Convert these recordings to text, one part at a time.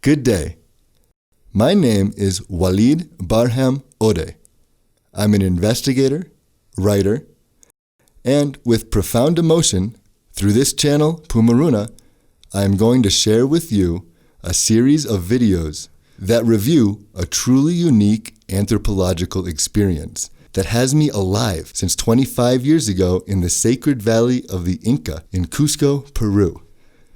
Good day. My name is Walid Barham Ode. I'm an investigator, writer, and with profound emotion, through this channel, Pumaruna, I am going to share with you a series of videos that review a truly unique anthropological experience that has me alive since 25 years ago in the sacred valley of the Inca in Cusco, Peru.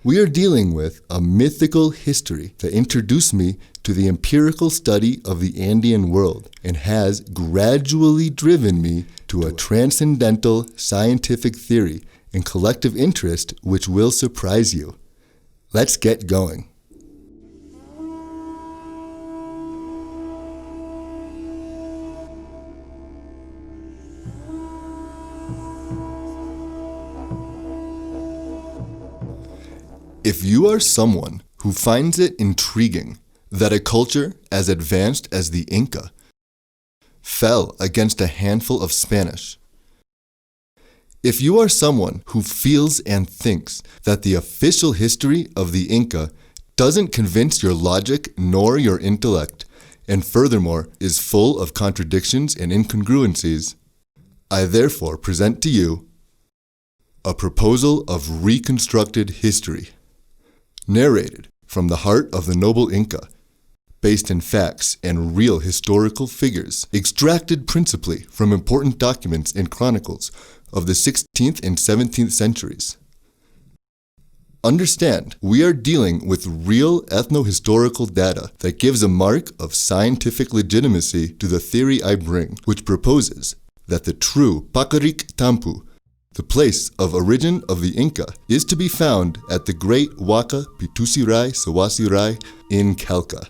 We are dealing with a mythical history that introduced me to the empirical study of the Andean world and has gradually driven me to a transcendental scientific theory and collective interest which will surprise you. Let's get going. If you are someone who finds it intriguing that a culture as advanced as the Inca fell against a handful of Spanish, if you are someone who feels and thinks that the official history of the Inca doesn't convince your logic nor your intellect, and furthermore is full of contradictions and incongruencies, I therefore present to you a proposal of reconstructed history, narrated from the heart of the noble Inca, based in facts and real historical figures, extracted principally from important documents and chronicles of the 16th and 17th centuries. Understand, we are dealing with real ethno-historical data that gives a mark of scientific legitimacy to the theory I bring, which proposes that the true Pakarik Tampu, the place of origin of the Inca, is to be found at the great Waka Pitusiray Sawasiray in Calca,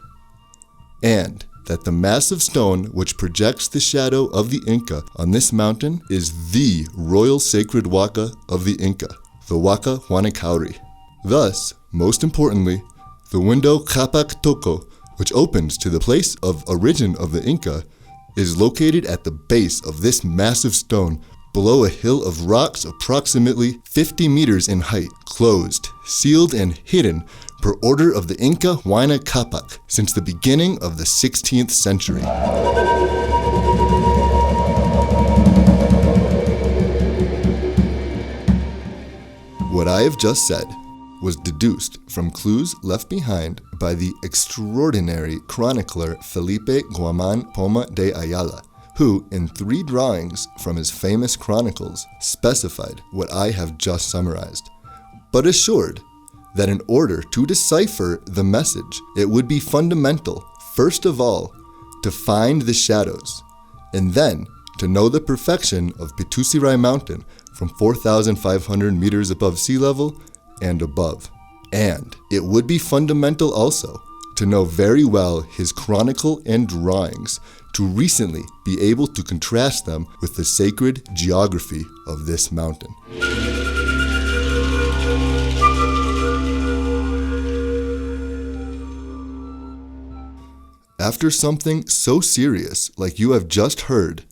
and that the massive stone which projects the shadow of the Inca on this mountain is the royal sacred Waka of the Inca, the Waka Huanacauri. Thus, most importantly, the window Capac Toko, which opens to the place of origin of the Inca, is located at the base of this massive stone below a hill of rocks approximately 50 meters in height, closed, sealed, and hidden per order of the Inca Huayna Capac since the beginning of the 16th century. What I have just said was deduced from clues left behind by the extraordinary chronicler Felipe Guaman Poma de Ayala, who, in 3 drawings from his famous chronicles, specified what I have just summarized, but assured that in order to decipher the message, it would be fundamental, first of all, to find the shadows, and then to know the perfection of Pitusiray Mountain from 4,500 meters above sea level and above. And it would be fundamental also to know very well his chronicle and drawings, to recently be able to contrast them with the sacred geography of this mountain. After something so serious like you have just heard,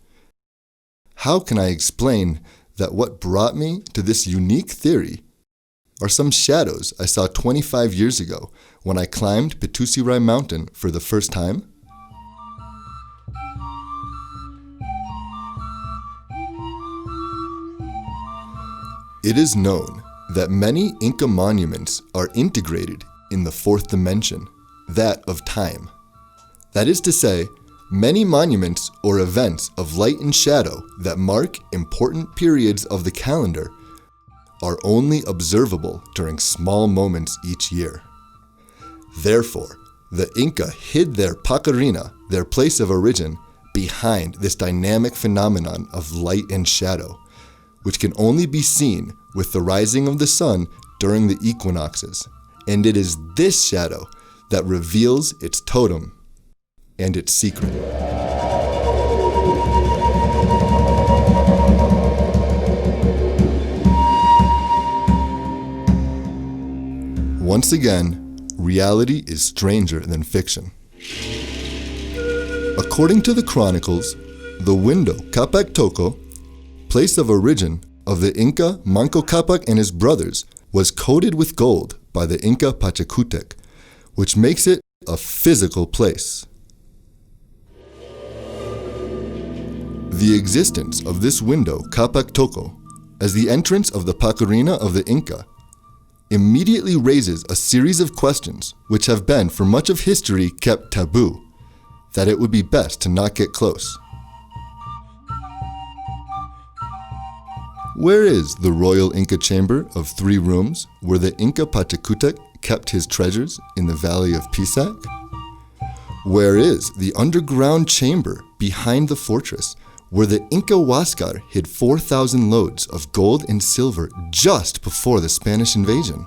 how can I explain that what brought me to this unique theory are some shadows I saw 25 years ago when I climbed Pitusiray Mountain for the first time? It is known that many Inca monuments are integrated in the 4th dimension, that of time. That is to say, many monuments or events of light and shadow that mark important periods of the calendar are only observable during small moments each year. Therefore, the Inca hid their Pacarina, their place of origin, behind this dynamic phenomenon of light and shadow, which can only be seen with the rising of the sun during the equinoxes. And it is this shadow that reveals its totem and its secret. Once again, reality is stranger than fiction. According to the chronicles, the window Capac Toko, place of origin of the Inca Manco Capac and his brothers, was coated with gold by the Inca Pachacutec, which makes it a physical place. The existence of this window, Kapak Toko, as the entrance of the Pumaruna of the Inca, immediately raises a series of questions which have been for much of history kept taboo, that it would be best to not get close. Where is the royal Inca chamber of 3 rooms where the Inca Pachacutec kept his treasures in the valley of Pisac? Where is the underground chamber behind the fortress where the Inca Huáscar hid 4,000 loads of gold and silver just before the Spanish invasion?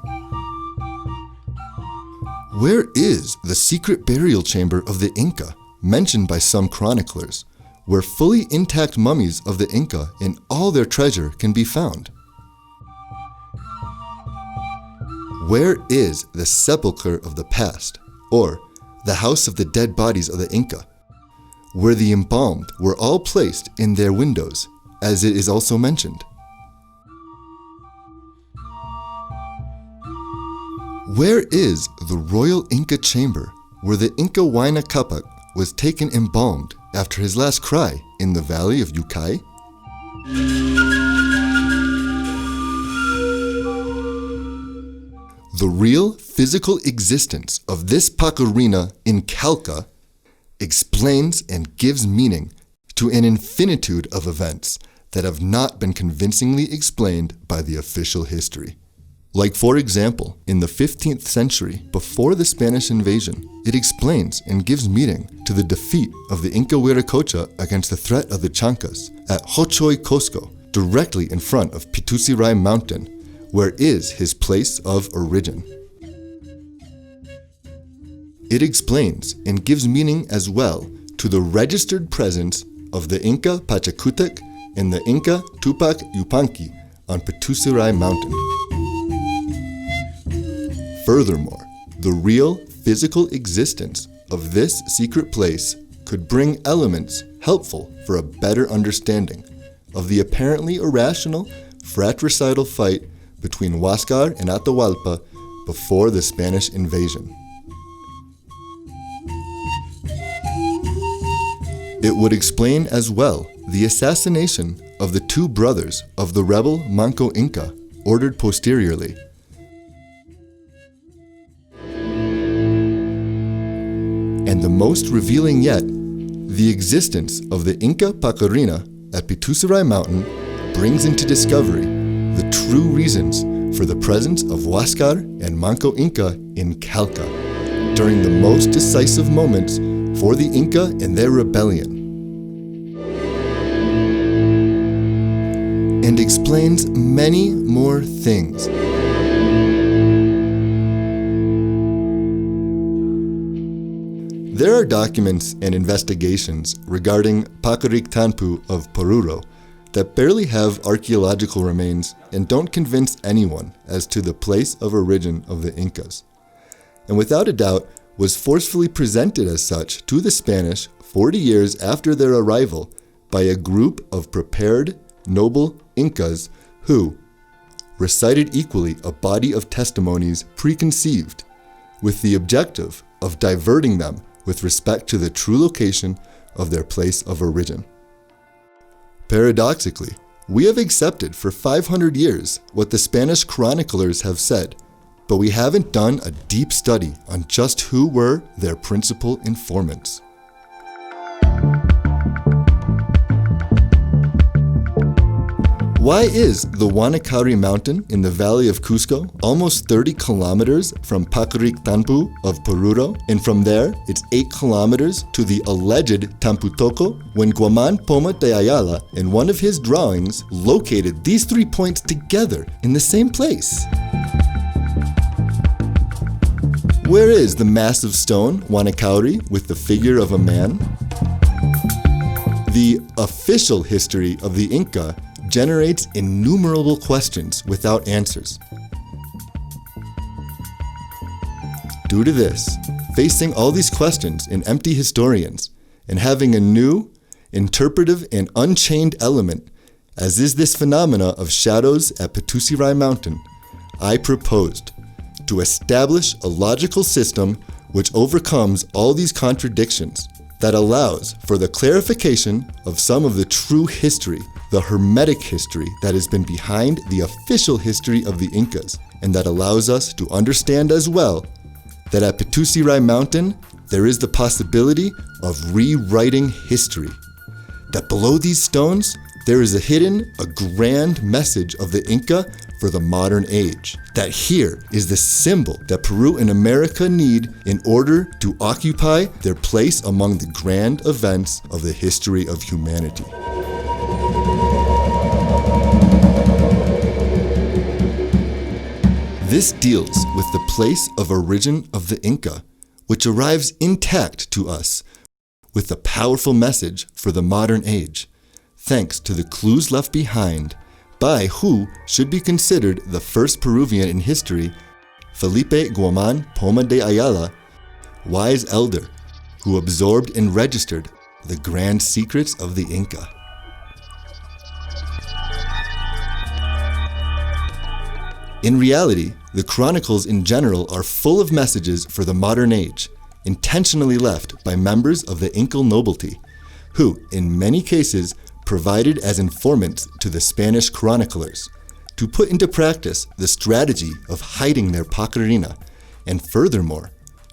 Where is the secret burial chamber of the Inca, mentioned by some chroniclers, where fully intact mummies of the Inca and all their treasure can be found? Where is the sepulchre of the past, or the house of the dead bodies of the Inca, where the embalmed were all placed in their windows, as it is also mentioned? Where is the royal Inca chamber where the Inca Huayna Capac was taken embalmed after his last cry in the valley of Yucay? The real physical existence of this Pumaruna in Calca explains and gives meaning to an infinitude of events that have not been convincingly explained by the official history. Like, for example, in the 15th century, before the Spanish invasion, it explains and gives meaning to the defeat of the Inca Huiracocha against the threat of the Chancas at Hochoy Cosco, directly in front of Pitusiray mountain, where is his place of origin. It explains and gives meaning as well to the registered presence of the Inca Pachacutec and the Inca Tupac Yupanqui on Pitusiray mountain. Furthermore, the real physical existence of this secret place could bring elements helpful for a better understanding of the apparently irrational fratricidal fight between Huáscar and Atahualpa before the Spanish invasion. It would explain as well the assassination of the 2 brothers of the rebel Manco Inca, ordered posteriorly. And the most revealing yet, the existence of the Inca Pumaruna at Pitusiray mountain brings into discovery the true reasons for the presence of Huáscar and Manco Inca in Calca during the most decisive moments for the Inca and their rebellion, and explains many more things. There are documents and investigations regarding Paqariq Tanpu of Paruro that barely have archaeological remains and don't convince anyone as to the place of origin of the Incas, and without a doubt was forcefully presented as such to the Spanish 40 years after their arrival by a group of prepared, noble Incas who recited equally a body of testimonies preconceived, with the objective of diverting them with respect to the true location of their place of origin. Paradoxically, we have accepted for 500 years what the Spanish chroniclers have said, but we haven't done a deep study on just who were their principal informants. Why is the Huanacari mountain in the valley of Cusco almost 30 kilometers from Paqariq Tanpu of Paruro, and from there it's 8 kilometers to the alleged Tampu Toko, when Guaman Poma de Ayala in one of his drawings located these 3 points together in the same place? Where is the massive stone Huanacauri with the figure of a man? The official history of the Inca generates innumerable questions without answers. Due to this, facing all these questions in empty historians, and having a new, interpretive, and unchained element, as is this phenomena of shadows at Pitusiray mountain, I proposed to establish a logical system which overcomes all these contradictions, that allows for the clarification of some of the true history, the Hermetic history that has been behind the official history of the Incas, and that allows us to understand as well that at Pitusiray Mountain, there is the possibility of rewriting history. That below these stones, there is a grand message of the Inca for the modern age. That here is the symbol that Peru and America need in order to occupy their place among the grand events of the history of humanity. This deals with the place of origin of the Inca, which arrives intact to us with a powerful message for the modern age, thanks to the clues left behind by who should be considered the first Peruvian in history, Felipe Guaman Poma de Ayala, wise elder, who absorbed and registered the grand secrets of the Inca. In reality, the chronicles in general are full of messages for the modern age, intentionally left by members of the Inca nobility, who, in many cases, provided as informants to the Spanish chroniclers to put into practice the strategy of hiding their Pumaruna, and furthermore,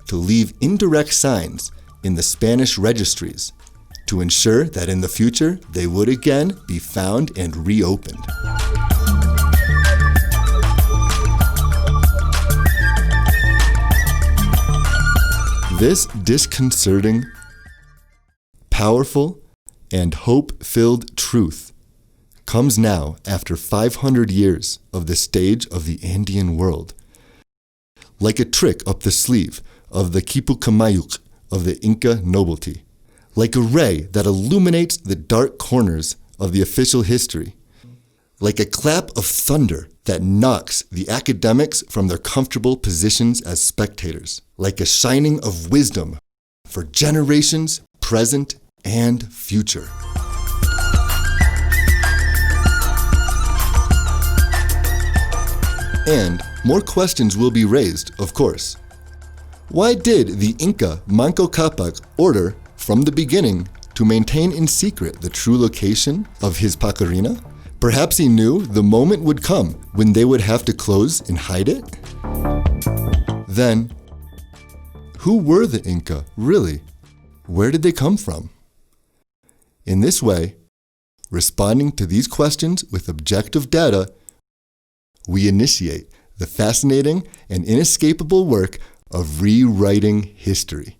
to leave indirect signs in the Spanish registries to ensure that in the future they would again be found and reopened. This disconcerting, powerful, and hope-filled truth comes now after 500 years of the stage of the Andean world, like a trick up the sleeve of the Quipucamayuc of the Inca nobility, like a ray that illuminates the dark corners of the official history, like a clap of thunder that knocks the academics from their comfortable positions as spectators, like a shining of wisdom for generations present and future. And more questions will be raised, of course. Why did the Inca Manco Cápac order from the beginning to maintain in secret the true location of his Pumaruna? Perhaps he knew the moment would come when they would have to close and hide it? Then, who were the Inca, really? Where did they come from? In this way, responding to these questions with objective data, we initiate the fascinating and inescapable work of rewriting history.